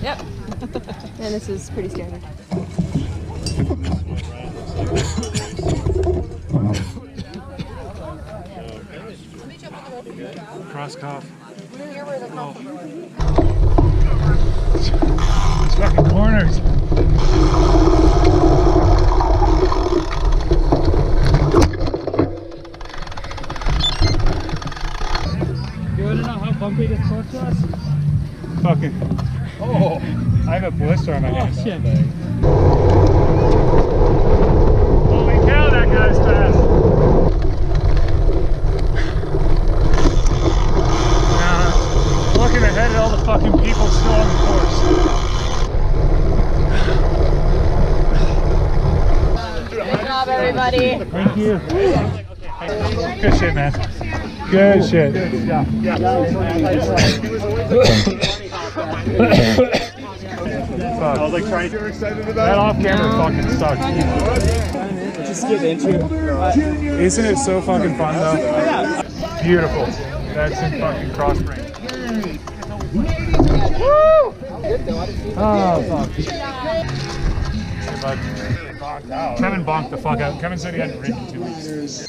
Yep. And this is pretty standard. Cross cough. Oh. These fucking corners. You wanna know how bumpy this course was? Fucking. Oh, I have a blister on my hand. Oh shit. Holy cow, that guy's fast. Looking ahead at all the fucking people still on the course. Good job, everybody. Thank you. Good shit, man. Good shit. I was like trying to get excited about that off camera fucking sucks. Just get into it. Isn't it so fucking fun though? Beautiful. That's in fucking Crossspring. Woo! Oh fuck. Kevin bonked the fuck out. Kevin said he hadn't ridden in 2 weeks.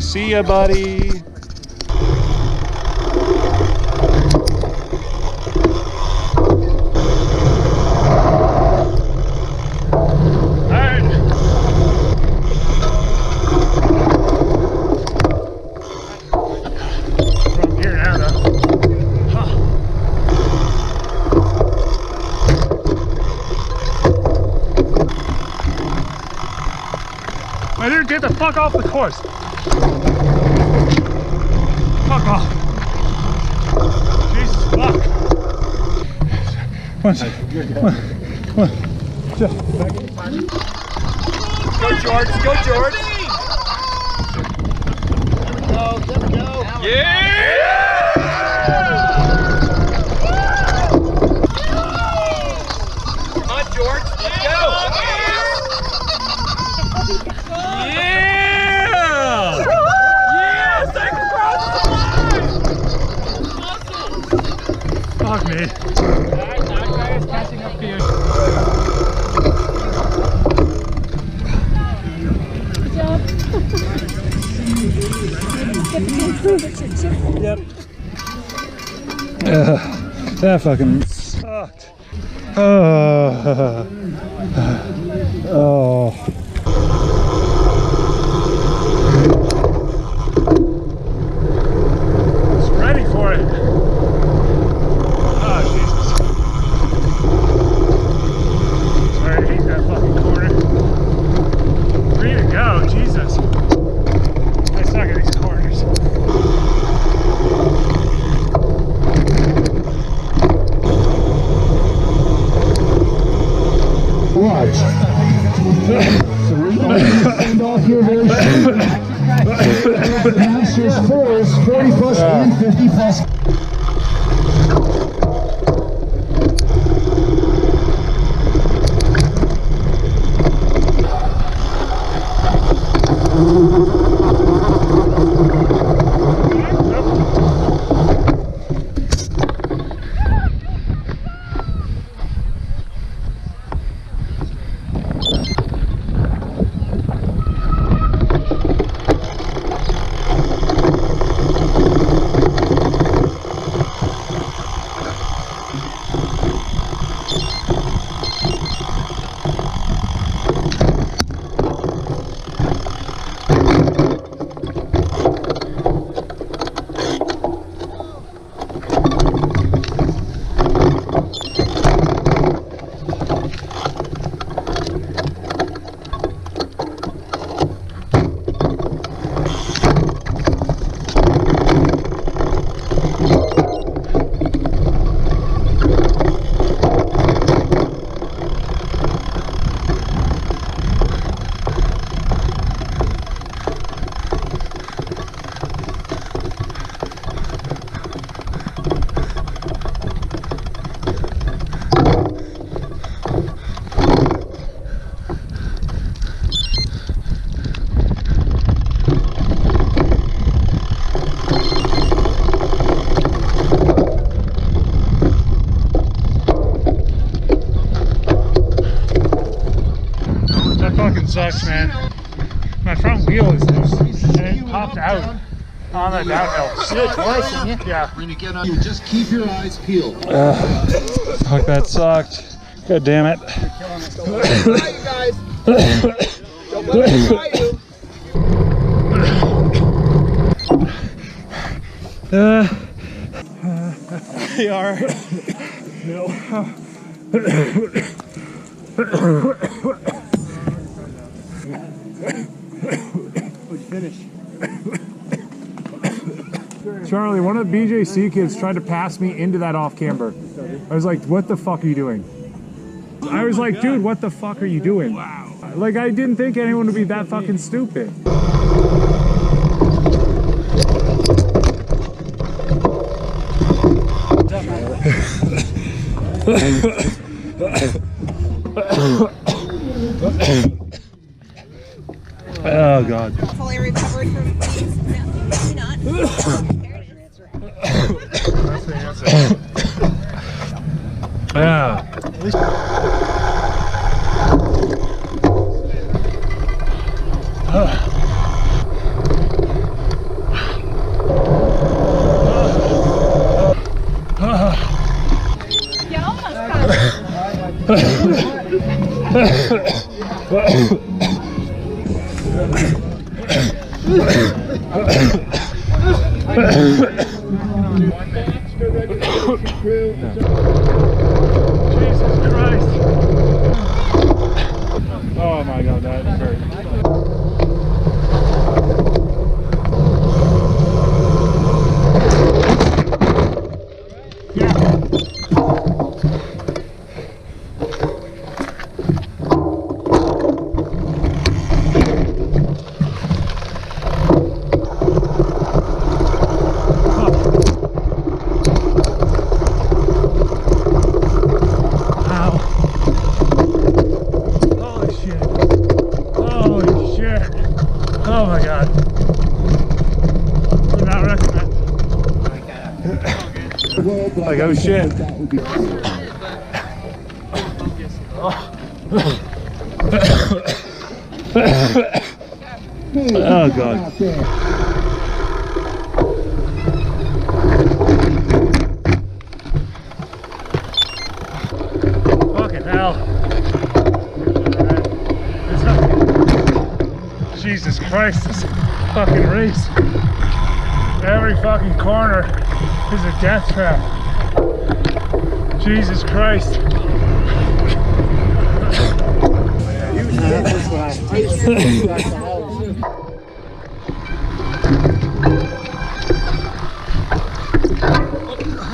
See ya, buddy. My dude, get the fuck off the course. Fuck off. Jesus fuck. Go George, go George. There we go. Yeah! Come on George, let's go. Yeah! Yeah, cyclocross is alive! Fuck me. That guy is catching up to you. Yep. That fucking sucked. Oh. It's ready for it. Oh, Jesus. Sorry to hate that fucking corner. 3 to go, Jesus. I suck at these corners. Watch. So we're going to send off here very soon. Masters 4s, 40 plus and 50 plus. sucks, man. My front wheel is loose and it popped out on the downhill. Shit, twice, Yeah. when you get on, you just keep your eyes peeled. Fuck, that sucked. God damn it. They are. No. Charlie, one of the BJC kids tried to pass me into that off camber. I was like, what the fuck are you doing? I was like, dude, what the fuck are you doing? Wow. Like, I didn't think anyone would be that fucking stupid. Oh God. Fully recovered from these? No, maybe not. There it is. That's the answer. Yeah. You almost got Jesus Christ. Oh my God, that hurt. Oh my God. Would not recommend. Like, oh shit. Oh God. Fucking hell. Jesus Christ, this fucking race. Every fucking corner is a death trap. Jesus Christ.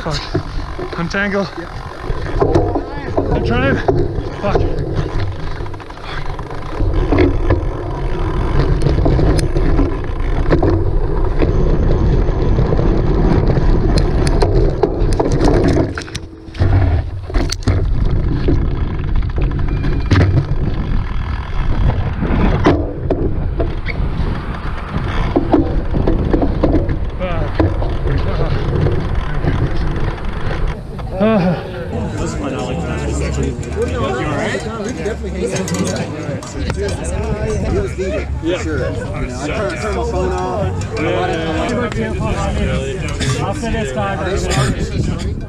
Fuck. Untangle. I'm trying. Fuck. Turn my phone off. I'll send this guy.